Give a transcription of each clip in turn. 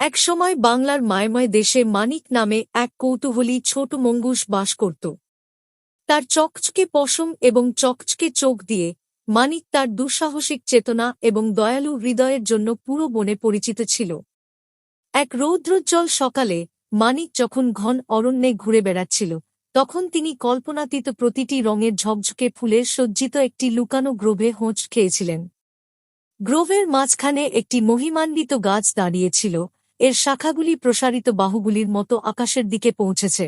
একসময় বাংলার মায়াময় দেশে মানিক নামে এক কৌতূহলী ছোট মঙ্গুস বাস করত। তার চকচকে পশম এবং চকচকে চোখ দিয়ে মানিক তার দুঃসাহসিক চেতনা এবং দয়ালু হৃদয়ের জন্য পুরো বনে পরিচিত ছিল। এক রৌদ্রোজ্জ্বল সকালে মানিক যখন ঘন অরণ্যে ঘুরে বেড়াচ্ছিল, তখন তিনি কল্পনাতীত প্রতিটি রঙের ঝকঝকে ফুলের সজ্জিত একটি লুকানো গ্রোভে হোঁচ খেয়েছিলেন। গ্রোভের মাঝখানে একটি মহিমান্বিত গাছ দাঁড়িয়েছিল, এর শাখাগুলি প্রসারিত বাহুগুলির মতো আকাশের দিকে পৌঁছেছে।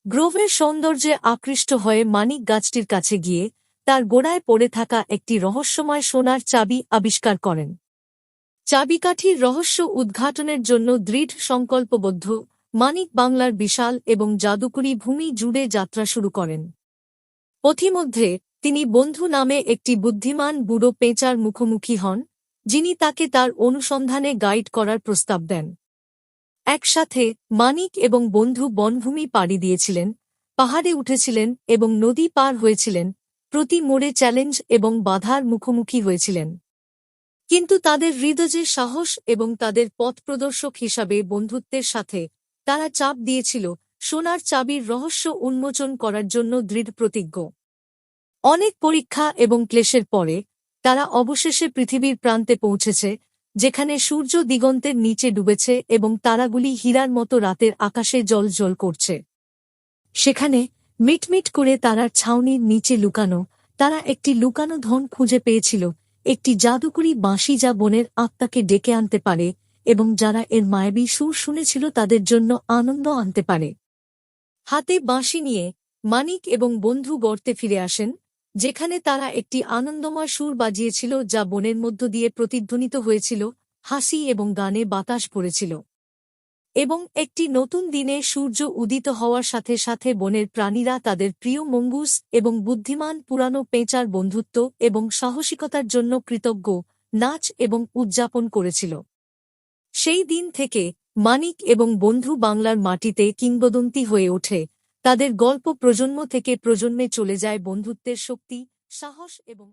গ্রোভের সৌন্দর্যে আকৃষ্ট হয়ে মানিক গাছটির কাছে গিয়ে তার গোড়ায় পড়ে থাকা একটি রহস্যময় সোনার চাবি আবিষ্কার করেন। চাবিকাঠির রহস্য উদ্ঘাটনের জন্য দৃঢ় সংকল্পবদ্ধ মানিক বাংলার বিশাল এবং জাদুকরী ভূমি জুড়ে যাত্রা শুরু করেন। পথিমধ্যে তিনি বন্ধু নামে একটি বুদ্ধিমান বুড়ো পেঁচার মুখোমুখি হন, যিনি তাকে তার অনুসন্ধানে গাইড করার প্রস্তাব দেন। একসাথে মানিক এবং বন্ধু বনভূমি পাড়ি দিয়েছিলেন, পাহাড়ে উঠেছিলেন এবং নদী পার হয়েছিলেন, প্রতি মোড়ে চ্যালেঞ্জ এবং বাধার মুখোমুখি হয়েছিলেন। কিন্তু তাদের হৃদয়ে সাহস এবং তাদের পথপ্রদর্শক হিসাবে বন্ধুত্বের সাথে তারা চাপ দিয়েছিল সোনার চাবির রহস্য উন্মোচন করার জন্য দৃঢ় প্রতিজ্ঞ। অনেক পরীক্ষা এবং ক্লেশের পরে তারা অবশেষে পৃথিবীর প্রান্তে পৌঁছেছে, যেখানে সূর্য দিগন্তের নিচে ডুবেছে এবং তারাগুলি হীরার মতো রাতের আকাশে জ্বলজ্বল করছে। সেখানে মিটমিট করে তারার ছাউনির নিচে লুকানো তারা একটি লুকানো ধন খুঁজে পেয়েছিল, একটি জাদুকরী বাঁশি যা বনের আত্মাকে ডেকে আনতে পারে এবং যারা এর মায়াবী সুর শুনেছিল তাদের জন্য আনন্দ আনতে পারে। হাতে বাঁশি নিয়ে মানিক এবং বন্ধু গর্তে ফিরে আসেন, যেখানে তারা একটি আনন্দময় সুর বাজিয়েছিল যা বনের মধ্য দিয়ে প্রতিধ্বনিত হয়েছিল, হাসি এবং গানে বাতাস ভরেছিল। এবং একটি নতুন দিনে সূর্য উদিত হওয়ার সাথে সাথে বনের প্রাণীরা তাদের প্রিয় মঙ্গুস এবং বুদ্ধিমান পুরানো পেঁচার বন্ধুত্ব এবং সাহসিকতার জন্য কৃতজ্ঞ নাচ এবং উদযাপন করেছিল। সেই দিন থেকে মানিক এবং বন্ধু বাংলার মাটিতে কিংবদন্তি হয়ে ওঠে, তাদের গল্প প্রজন্ম থেকে প্রজন্মে চলে যায় বন্ধুত্বের শক্তি, সাহস এবং